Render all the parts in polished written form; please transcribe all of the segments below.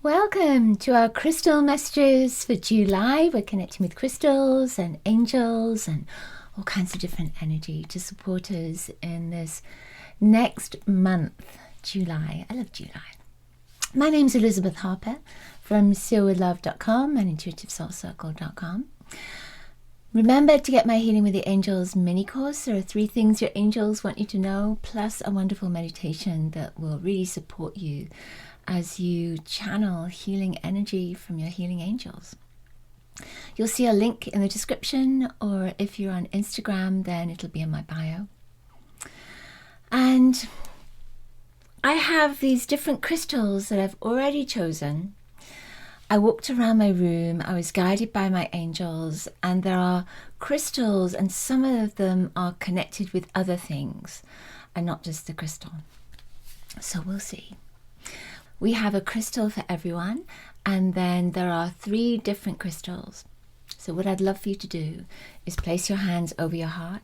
Welcome to our crystal messages for July. We're connecting with crystals and angels and all kinds of different energy to support us in this next month, July. I love July. My name's Elizabeth Harper from sealwithlove.com and intuitivesoulcircle.com. Remember to get my Healing with the Angels mini course. There are 3 things your angels want you to know, plus a wonderful meditation that will really support you as you channel healing energy from your healing angels. You'll see a link in the description, or if you're on Instagram, then it'll be in my bio. And I have these different crystals that I've already chosen. I walked around my room, I was guided by my angels, and there are crystals, and some of them are connected with other things and not just the crystal. So we'll see. We have a crystal for everyone, and then there are 3 different crystals. So what I'd love for you to do is place your hands over your heart,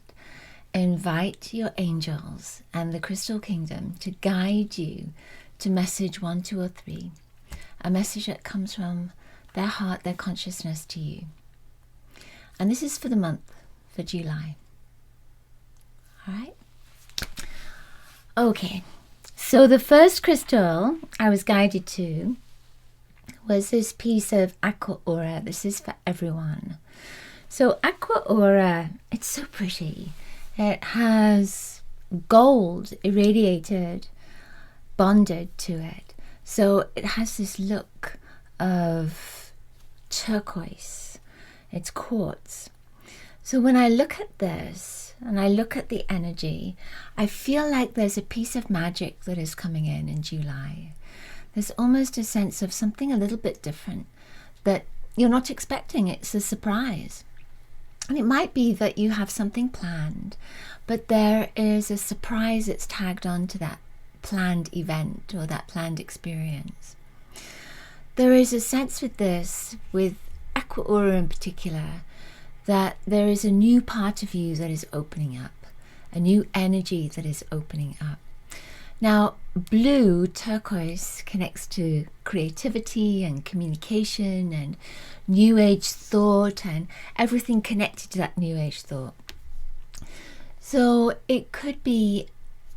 invite your angels and the crystal kingdom to guide you to message 1, 2, or 3, a message that comes from their heart, their consciousness to you. And this is for the month, for July. All right? Okay. So the first crystal I was guided to was this piece of aqua aura. This is for everyone. So aqua aura, it's so pretty. It has gold irradiated, bonded to it. So it has this look of turquoise. It's quartz. So when I look at this, and I look at the energy, I feel like there's a piece of magic that is coming in July. There's almost a sense of something a little bit different that you're not expecting. It's a surprise. And it might be that you have something planned, but there is a surprise that's tagged on to that planned event or that planned experience. There is a sense with this, with aqua aura in particular, that there is a new part of you that is opening up, a new energy that is opening up. Now, blue, turquoise, connects to creativity and communication and new age thought and everything connected to that new age thought. So it could be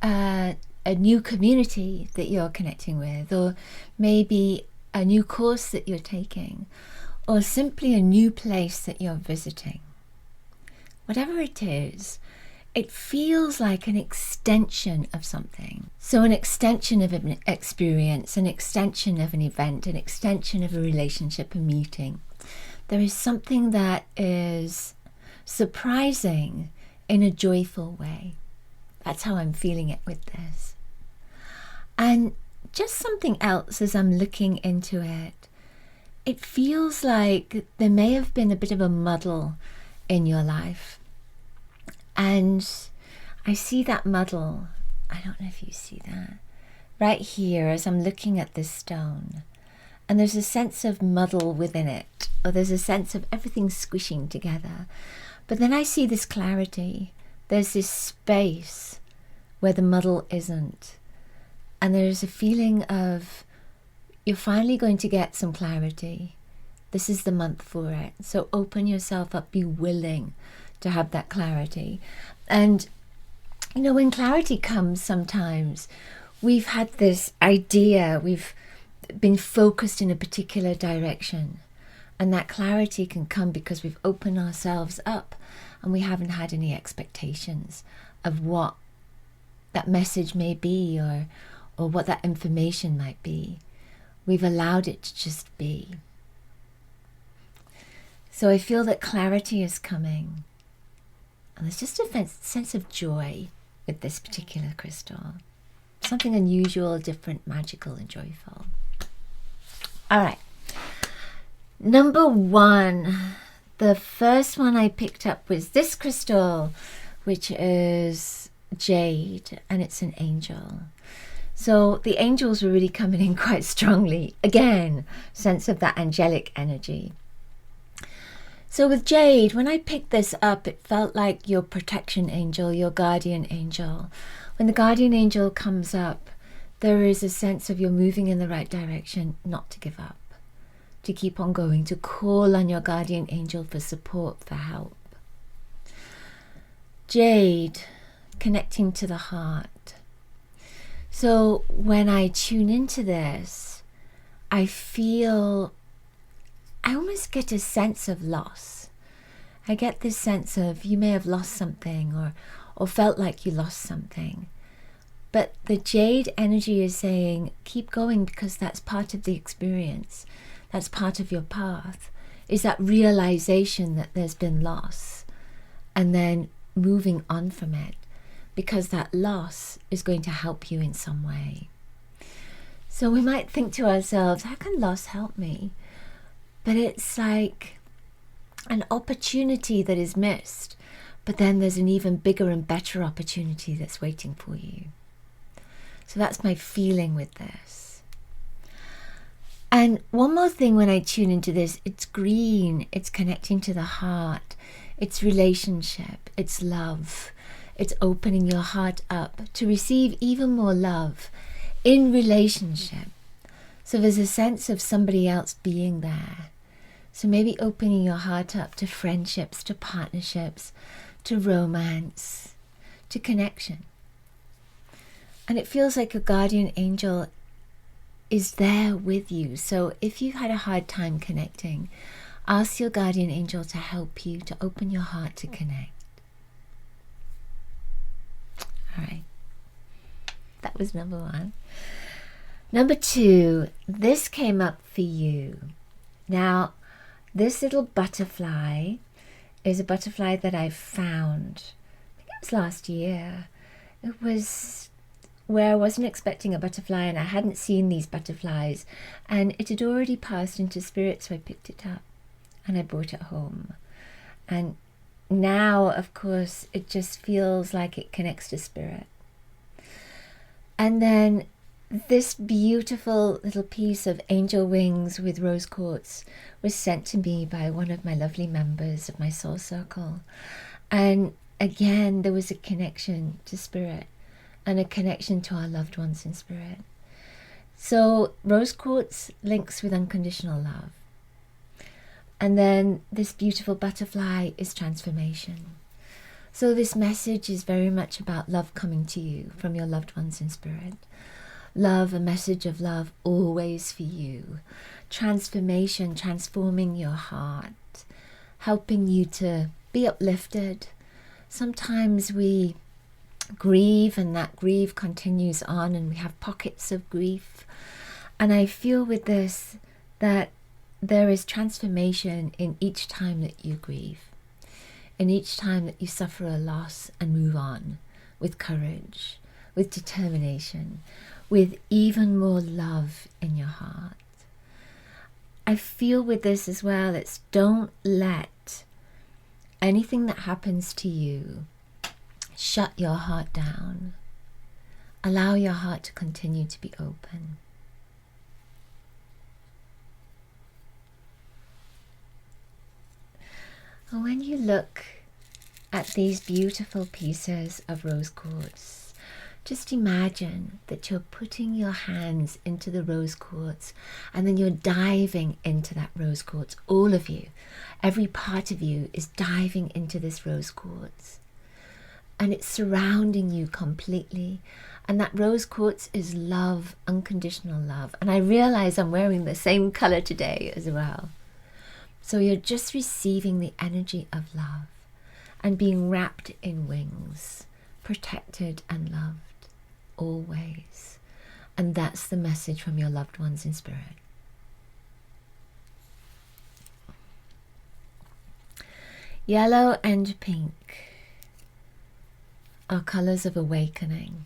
a new community that you're connecting with, or maybe a new course that you're taking, or simply a new place that you're visiting. Whatever it is, it feels like an extension of something. So an extension of an experience, an extension of an event, an extension of a relationship, a meeting. There is something that is surprising in a joyful way. That's how I'm feeling it with this. And just something else as I'm looking into it. It feels like there may have been a bit of a muddle in your life. And I see that muddle. I don't know if you see that. Right here as I'm looking at this stone. And there's a sense of muddle within it. Or there's a sense of everything squishing together. But then I see this clarity. There's this space where the muddle isn't. And there's a feeling of you're finally going to get some clarity. This is the month for it. So open yourself up, be willing to have that clarity. And, you know, when clarity comes sometimes, we've had this idea, we've been focused in a particular direction. And that clarity can come because we've opened ourselves up and we haven't had any expectations of what that message may be or what that information might be. We've allowed it to just be. So I feel that clarity is coming. And there's just a sense of joy with this particular crystal. Something unusual, different, magical, and joyful. All right. Number 1. The first one I picked up was this crystal, which is jade, and it's an angel. So the angels were really coming in quite strongly. Again, sense of that angelic energy. So with jade, when I picked this up, it felt like your protection angel, your guardian angel. When the guardian angel comes up, there is a sense of you're moving in the right direction, not to give up, to keep on going, to call on your guardian angel for support, for help. Jade, connecting to the heart. So when I tune into this, I almost get a sense of loss. I get this sense of you may have lost something or felt like you lost something. But the jade energy is saying, keep going, because that's part of the experience. That's part of your path, is that realization that there's been loss and then moving on from it, because that loss is going to help you in some way. So we might think to ourselves, how can loss help me? But it's like an opportunity that is missed, but then there's an even bigger and better opportunity that's waiting for you. So that's my feeling with this. And one more thing when I tune into this, it's green, it's connecting to the heart, it's relationship, it's love, it's opening your heart up to receive even more love in relationship. So there's a sense of somebody else being there. So maybe opening your heart up to friendships, to partnerships, to romance, to connection. And it feels like a guardian angel is there with you. So if you've had a hard time connecting, ask your guardian angel to help you to open your heart to connect. All right. That was number 1. Number 2, this came up for you. Now, this little butterfly is a butterfly that I found, I think it was last year. It was where I wasn't expecting a butterfly and I hadn't seen these butterflies, and it had already passed into spirit, so I picked it up and I brought it home. And now, of course, it just feels like it connects to spirit. And then this beautiful little piece of angel wings with rose quartz was sent to me by one of my lovely members of my soul circle. And again, there was a connection to spirit and a connection to our loved ones in spirit. So rose quartz links with unconditional love. And then this beautiful butterfly is transformation. So this message is very much about love coming to you from your loved ones in spirit. Love, a message of love always for you. Transformation, transforming your heart, helping you to be uplifted. Sometimes we grieve and that grief continues on and we have pockets of grief. And I feel with this that there is transformation in each time that you grieve, in each time that you suffer a loss and move on with courage, with determination, with even more love in your heart. I feel with this as well, it's don't let anything that happens to you shut your heart down. Allow your heart to continue to be open. And when you look at these beautiful pieces of rose quartz, just imagine that you're putting your hands into the rose quartz and then you're diving into that rose quartz. All of you, every part of you is diving into this rose quartz. And it's surrounding you completely. And that rose quartz is love, unconditional love. And I realize I'm wearing the same color today as well. So you're just receiving the energy of love and being wrapped in wings, protected and loved always. And that's the message from your loved ones in spirit. Yellow and pink are colors of awakening.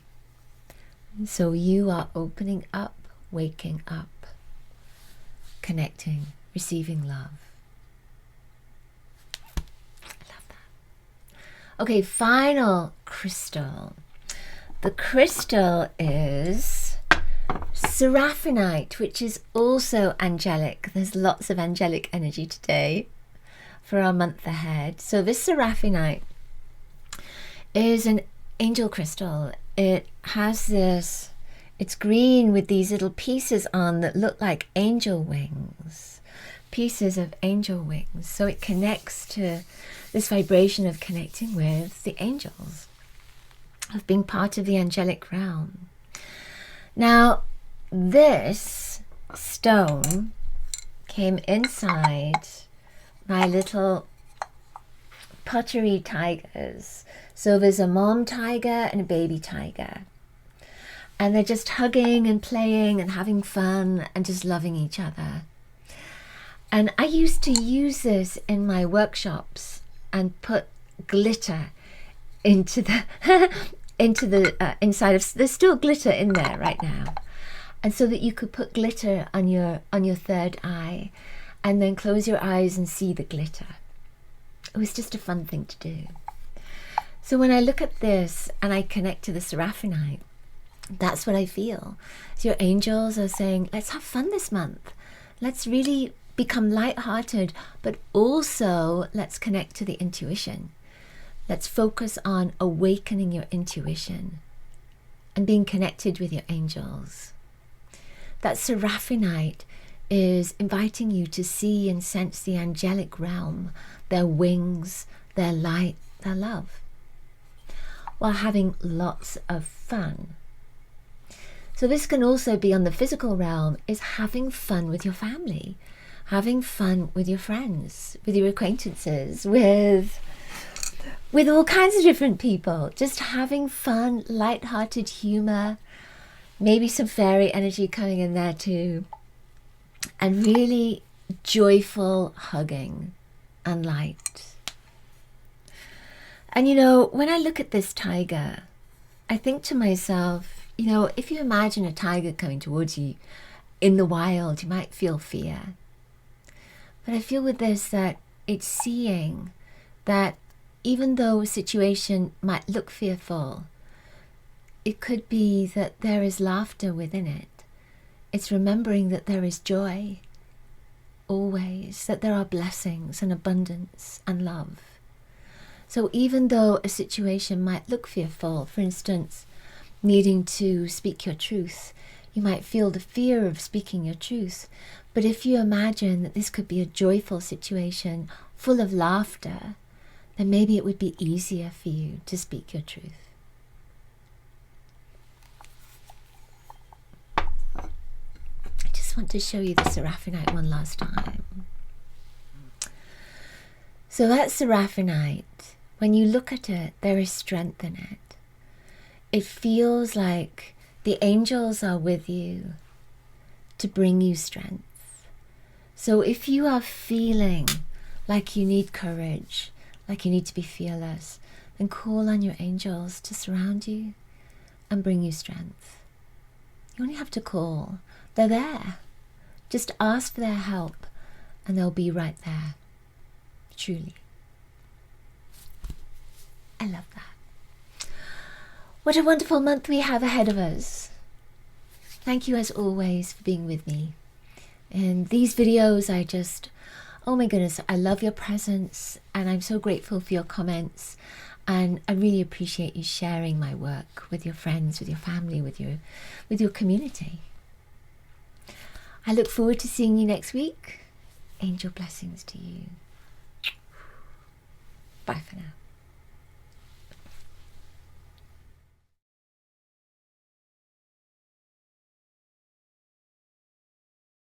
So you are opening up, waking up, connecting, receiving love. I love that. Okay, final crystal. The crystal is seraphinite, which is also angelic. There's lots of angelic energy today for our month ahead. So this seraphinite is an angel crystal. It has this It's green with these little pieces on that look like angel wings, pieces of angel wings. So it connects to this vibration of connecting with the angels, of being part of the angelic realm. Now, this stone came inside my little pottery tigers. So there's a mom tiger and a baby tiger. And they're just hugging and playing and having fun and just loving each other. And I used to use this in my workshops and put glitter into the inside of. There's still glitter in there right now, and so that you could put glitter on your third eye, and then close your eyes and see the glitter. It was just a fun thing to do. So when I look at this and I connect to the seraphonite, that's what I feel. So your angels are saying, let's have fun this month. Let's really become lighthearted, but also let's connect to the intuition. Let's focus on awakening your intuition and being connected with your angels. That seraphonite is inviting you to see and sense the angelic realm, their wings, their light, their love, while having lots of fun. So this can also be on the physical realm, is having fun with your family, having fun with your friends, with your acquaintances, with all kinds of different people, just having fun, light-hearted humor, maybe some fairy energy coming in there too, and really joyful hugging and light. And you know, when I look at this tiger, I think to myself, you know, if you imagine a tiger coming towards you in the wild, you might feel fear. But I feel with this that it's seeing that even though a situation might look fearful, it could be that there is laughter within it. It's remembering that there is joy always, that there are blessings and abundance and love. So even though a situation might look fearful, for instance, needing to speak your truth, you might feel the fear of speaking your truth. But if you imagine that this could be a joyful situation full of laughter, then maybe it would be easier for you to speak your truth. I just want to show you the seraphonite one last time. So that seraphonite, when you look at it, there is strength in it. It feels like the angels are with you to bring you strength. So if you are feeling like you need courage, like you need to be fearless, then call on your angels to surround you and bring you strength. You only have to call. They're there. Just ask for their help and they'll be right there. Truly. I love that. What a wonderful month we have ahead of us. Thank you as always for being with me. In these videos, oh my goodness, I love your presence and I'm so grateful for your comments, and I really appreciate you sharing my work with your friends, with your family, with your community. I look forward to seeing you next week. Angel blessings to you. Bye for now.